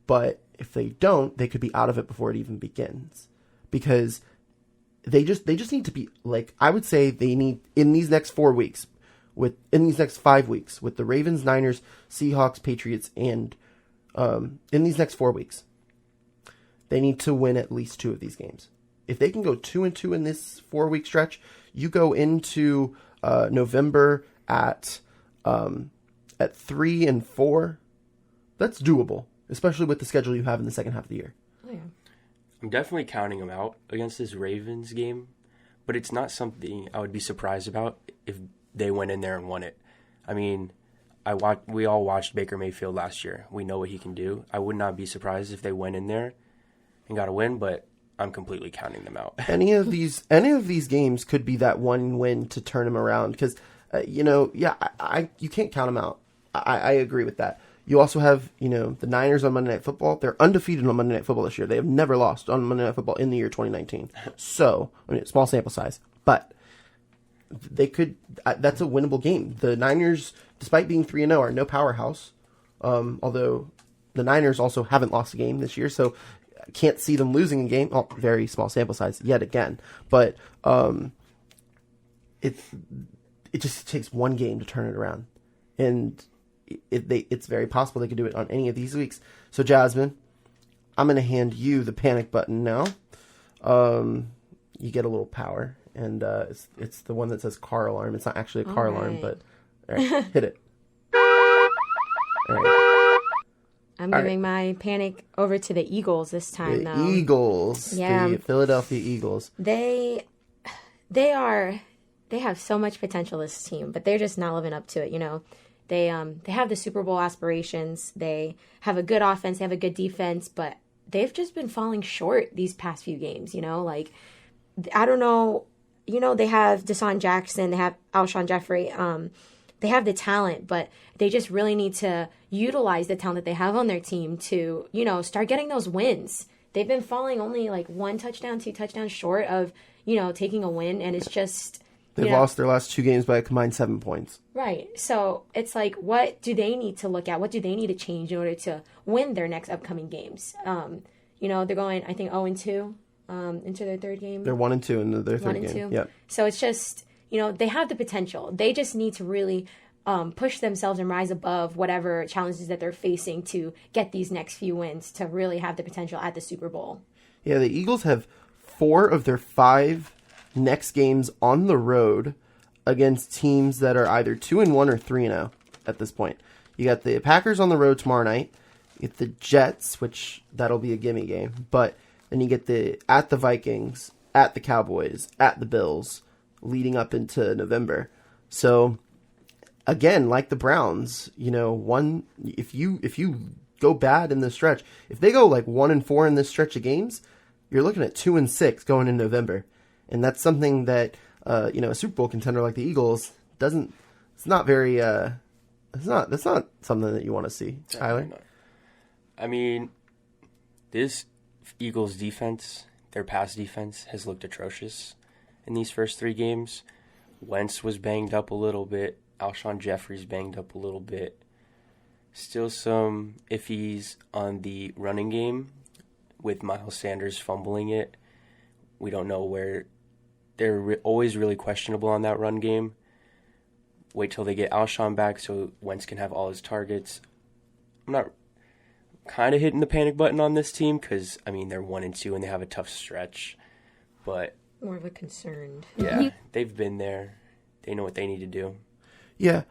But if they don't, they could be out of it before it even begins, because they just need to be, I would say they need, in these next 4 weeks, in these next 5 weeks, with the Ravens, Niners, Seahawks, Patriots, and in these next 4 weeks, they need to win at least 2 of these games. If they can go 2-2 in this 4-week stretch, you go into November at 3-4. That's doable, especially with the schedule you have in the second half of the year. Oh, yeah. I'm definitely counting them out against this Ravens game, but it's not something I would be surprised about if they went in there and won it. I mean, we all watched Baker Mayfield last year. We know what he can do. I would not be surprised if they went in there and got a win, but I'm completely counting them out. Any of these games could be that one win to turn them around, because you can't count them out. I agree with that. You also have, the Niners on Monday Night Football. They're undefeated on Monday Night Football this year. They have never lost on Monday Night Football in the year 2019. So, small sample size, but they could. That's a winnable game. The Niners, despite being 3-0, are no powerhouse. Although the Niners also haven't lost a game this year, so I can't see them losing a game. Oh, very small sample size yet again. But it just takes one game to turn it around, and it's very possible they could do it on any of these weeks. So, Jasmine, I'm going to hand you the panic button now. You get a little power, and it's the one that says car alarm. It's not actually a car alarm, but all right, hit it. All right. I'm giving my panic over to the Eagles this time, though. Eagles. Yeah. The Philadelphia Eagles. They have so much potential, this team, but they're just not living up to it, They have the Super Bowl aspirations. They have a good offense. They have a good defense, but they've just been falling short these past few games, I don't know. They have Deshaun Jackson. They have Alshon Jeffrey. They have the talent, but they just really need to utilize the talent that they have on their team to, start getting those wins. They've been falling only 1 touchdown, 2 touchdowns short of, taking a win, and it's just... They've lost their last 2 games by a combined 7 points. Right. So it's what do they need to look at? What do they need to change in order to win their next upcoming games? They're going, I think, 0-2 into their 3rd game. They're 1-2 into their 3rd game. Yep. So it's just, they have the potential. They just need to really push themselves and rise above whatever challenges that they're facing to get these next few wins to really have the potential at the Super Bowl. Yeah, the Eagles have 4 of their 5 next games on the road against teams that are either 2-1 or 3-0 at this point. You got the Packers on the road tomorrow night. You get the Jets, which that'll be a gimme game. But then you get at the Vikings, at the Cowboys, at the Bills, leading up into November. So again, like the Browns, if you go bad in this stretch, if they go 1-4 in this stretch of games, you're looking at 2-6 going in November. And that's something that, a Super Bowl contender like the Eagles that's not something that you want to see, Tyler. I mean, this Eagles defense, their pass defense has looked atrocious in these first 3 games. Wentz was banged up a little bit. Alshon Jeffrey's banged up a little bit. Still some iffies on the running game with Miles Sanders fumbling it. We don't know where. They're always really questionable on that run game. Wait till they get Alshon back so Wentz can have all his targets. I'm not kind of hitting the panic button on this team because, I mean, they're 1-2 and they have a tough stretch. But more of a concern. Yeah, they've been there. They know what they need to do. Yeah.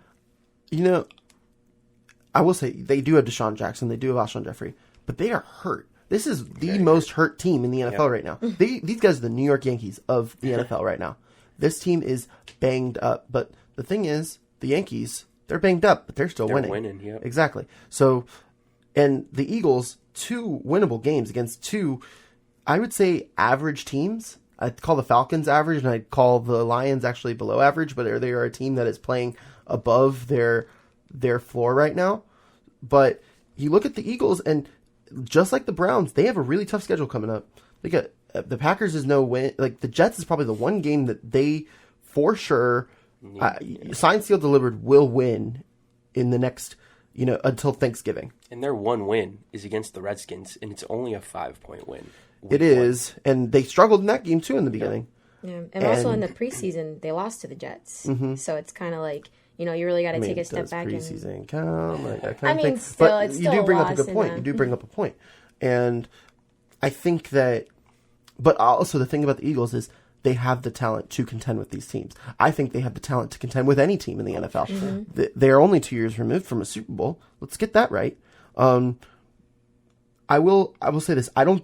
I will say they do have Deshaun Jackson. They do have Alshon Jeffrey. But they are hurt. This is the most hurt team in the NFL right now. These guys are the New York Yankees of the NFL right now. This team is banged up. But the thing is, the Yankees, they're banged up, but they're still winning. They're winning, yeah. Exactly. So, and the Eagles, 2 winnable games against 2, I would say, average teams. I'd call the Falcons average, and I'd call the Lions actually below average, but they are a team that is playing above their floor right now. But you look at the Eagles, and just like the Browns, they have a really tough schedule coming up. They got the Packers is no win. Like the Jets is probably the one game that they, for sure, signed, sealed, delivered, will win in the next, until Thanksgiving. And their one win is against the Redskins, and it's only a 5-point win. It is, and they struggled in that game too in the beginning. Yeah, and also in the preseason, they lost to the Jets. Mm-hmm. So it's kind of like, you really got to take a step back. Preseason count, like that kind I of mean, thing. still, but it's you still do bring a up a good loss point. You do bring up a point, and I think that. But also the thing about the Eagles is they have the talent to contend with these teams. I think they have the talent to contend with any team in the NFL. Mm-hmm. They are only 2 years removed from a Super Bowl. Let's get that right. I will say this. I don't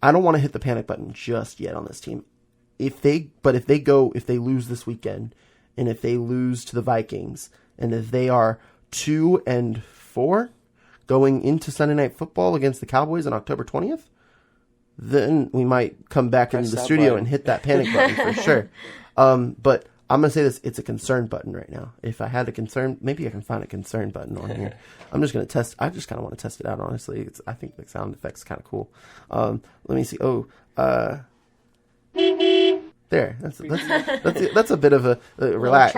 want to hit the panic button just yet on this team. If they lose this weekend, and if they lose to the Vikings, and if they are 2-4 going into Sunday Night Football against the Cowboys on October 20th, then we might come back into the studio and hit that panic button for sure. But I'm going to say this, it's a concern button right now. If I had a concern, maybe I can find a concern button on here. I'm just going to test. I just kind of want to test it out, honestly. I think the sound effect's kind of cool. Let me see. There. That's a bit of a relax,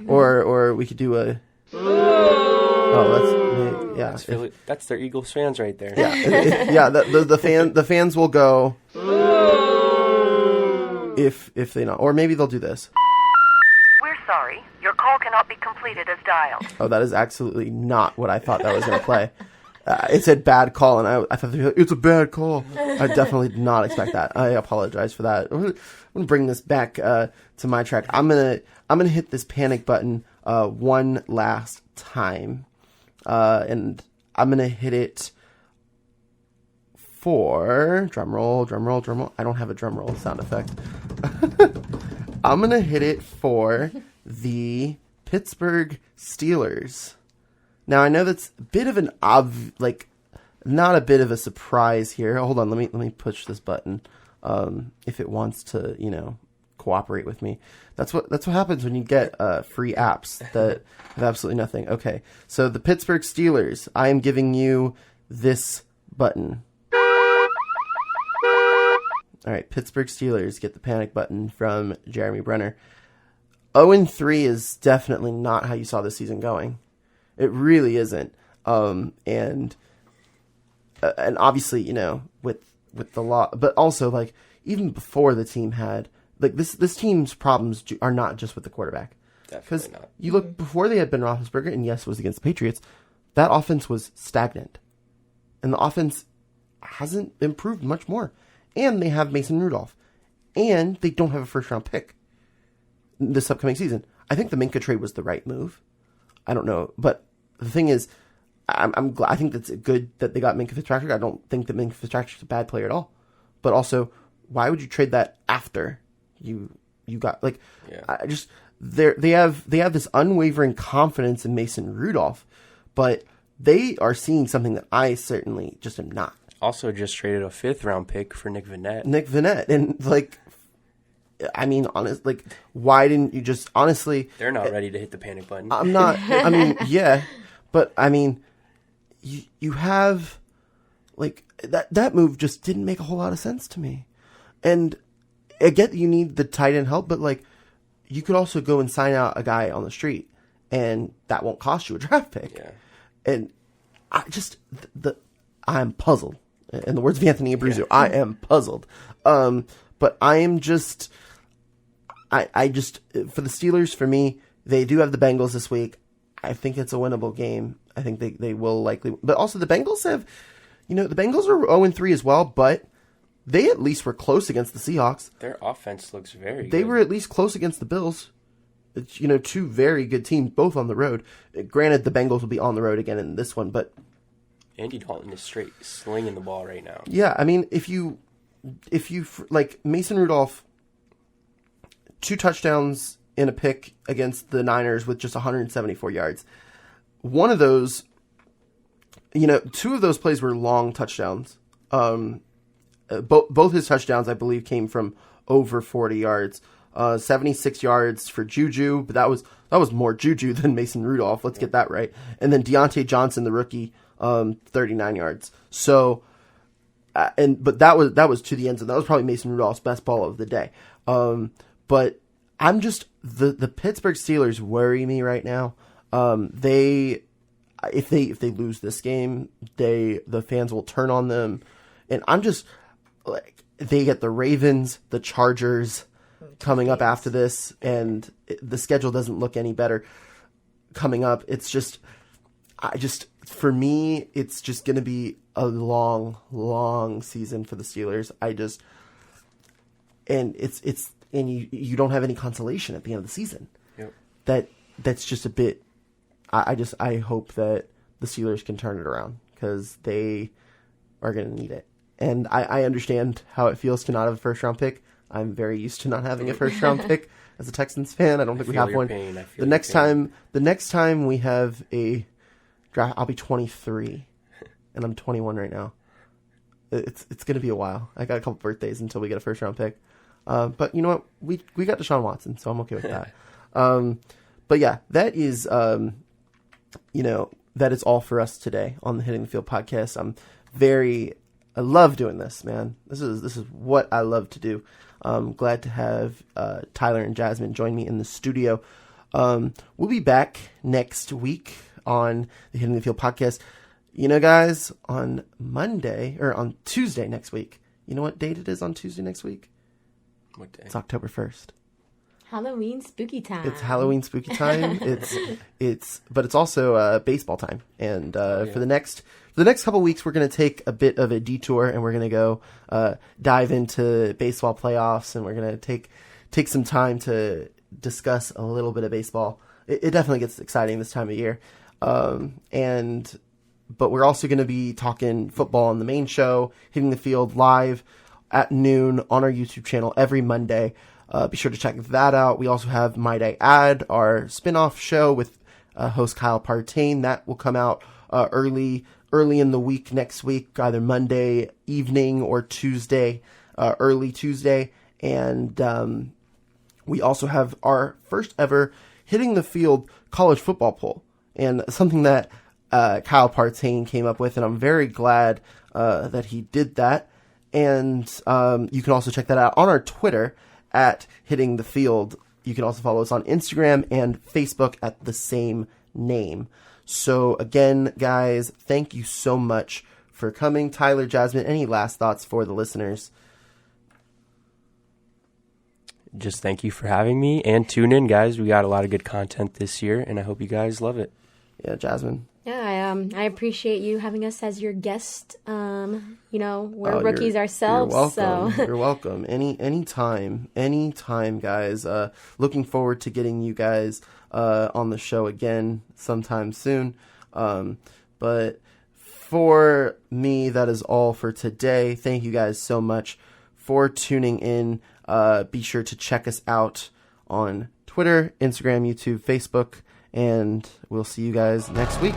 or we could do a. Oh, that's their Eagles fans right there. Yeah, the fans will go if they not, or maybe they'll do this. We're sorry, your call cannot be completed as dialed. Oh, that is absolutely not what I thought that was going to play. It said bad call, and I thought it's a bad call. I definitely did not expect that. I apologize for that. I'm gonna bring this back to my track. I'm gonna hit this panic button one last time, and I'm gonna hit it for drum roll. I don't have a drum roll sound effect. I'm gonna hit it for the Pittsburgh Steelers. Now, I know that's a bit of an not a bit of a surprise here. Hold on, let me push this button. If it wants to, cooperate with me. That's what happens when you get free apps that have absolutely nothing. Okay, so the Pittsburgh Steelers, I am giving you this button. All right, Pittsburgh Steelers, get the panic button from Jeremy Brener. 0-3 is definitely not how you saw this season going. It really isn't. And obviously, with the law, but also even before the team had this team's problems are not just with the quarterback. Because you look before they had Ben Roethlisberger, and yes, it was against the Patriots. That offense was stagnant, and the offense hasn't improved much more. And they have Mason Rudolph, and they don't have a first-round pick this upcoming season. I think the Minka trade was the right move. I don't know, but the thing is, I'm glad. I think that's good that they got Minka Fitzpatrick. I don't think that Minka Fitzpatrick's a bad player at all. But also, why would you trade that after you got I just they have this unwavering confidence in Mason Rudolph, but they are seeing something that I certainly just am not. Also, just traded a 5th-round pick for Nick Vannett, and I mean, why didn't you just honestly? They're not ready to hit the panic button. I'm not. I mean, yeah, but I mean, you have like that move just didn't make a whole lot of sense to me. And I get that you need the tight end help, but like you could also go and sign out a guy on the street, and that won't cost you a draft pick. Yeah. And I'm puzzled. In the words of Anthony Abruzzo, I am puzzled. But I am just, I just, for the Steelers, for me, they do have the Bengals this week. I think it's a winnable game. I think they will likely, but also the Bengals have, the Bengals are 0-3 as well, but they at least were close against the Seahawks. Their offense looks very good. They were at least close against the Bills. It's, two very good teams, both on the road. Granted, the Bengals will be on the road again in this one, but Andy Dalton is straight slinging the ball right now. Yeah, I mean, if you like Mason Rudolph, 2 touchdowns in a pick against the Niners with just 174 yards. One of those, 2 of those plays were long touchdowns. Both his touchdowns, I believe, came from over 40 yards. 76 yards for Juju, but that was more Juju than Mason Rudolph. Let's get that right. And then Deontay Johnson, the rookie, 39 yards. So, but that was to the end zone. That was probably Mason Rudolph's best ball of the day. But I'm just the Pittsburgh Steelers worry me right now. If they lose this game, the fans will turn on them, and I'm just like, they get the Ravens, the Chargers coming up after this, and the schedule doesn't look any better coming up. It's just, for me, it's just going to be a long, long season for the Steelers. And you don't have any consolation at the end of the season. Yep. That's just a bit. I hope that the Steelers can turn it around, because they are going to need it. And I understand how it feels to not have a first round pick. I'm very used to not having a first round pick as a Texans fan. I don't think we have one. The next time we have a draft, I'll be 23, and I'm 21 right now. It's going to be a while. I got a couple birthdays until we get a first round pick. But you know what? We got Deshaun Watson, so I'm okay with that. But yeah, that is that is all for us today on the Hitting the Field podcast. I love doing this, man. This is what I love to do. I'm glad to have Tyler and Jasmine join me in the studio. We'll be back next week on the Hitting the Field podcast. Guys, on Monday, or on Tuesday next week. You know what date it is on Tuesday next week? What day? It's October 1st. Halloween spooky time. It's Halloween spooky time. But it's also baseball time. And for the next couple weeks, we're going to take a bit of a detour, and we're going to go dive into baseball playoffs, and we're going to take some time to discuss a little bit of baseball. It definitely gets exciting this time of year. But we're also going to be talking football on the main show, Hitting the Field live at noon on our YouTube channel every Monday. Be sure to check that out. We also have Might I Add, our spin-off show with host Kyle Partain. That will come out early in the week next week, either Monday evening or Tuesday, early Tuesday. And we also have our first ever Hitting the Field college football poll, and something that Kyle Partain came up with, and I'm very glad that he did that. And you can also check that out on our Twitter at Hitting the Field. You can also follow us on Instagram and Facebook at the same name. So again, guys, thank you so much for coming. Tyler, Jasmine, any last thoughts for the listeners? Just thank you for having me, and tune in, guys. We got a lot of good content this year, and I hope you guys love it. Yeah, Jasmine. Yeah, I appreciate you having us as your guest. We're rookies ourselves. You're welcome. So. You're welcome. Anytime, guys. Looking forward to getting you guys on the show again sometime soon. But for me, that is all for today. Thank you guys so much for tuning in. Be sure to check us out on Twitter, Instagram, YouTube, Facebook, and we'll see you guys next week.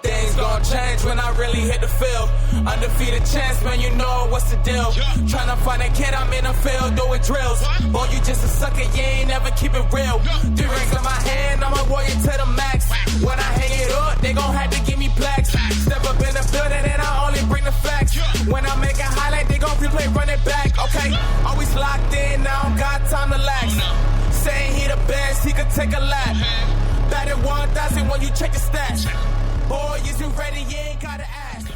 Things gon' change when I really hit the field. Undefeated champs, man, you know what's the deal. Tryna find a kid, I'm in the field doing drills. Boy, you just a sucker, you ain't never keep it real. 3 rings in my hand, I'm a warrior to the max. When I hang it he could take a lap. Batted 1,000 when you check the stats. Boy, is you ready? You ain't gotta ask.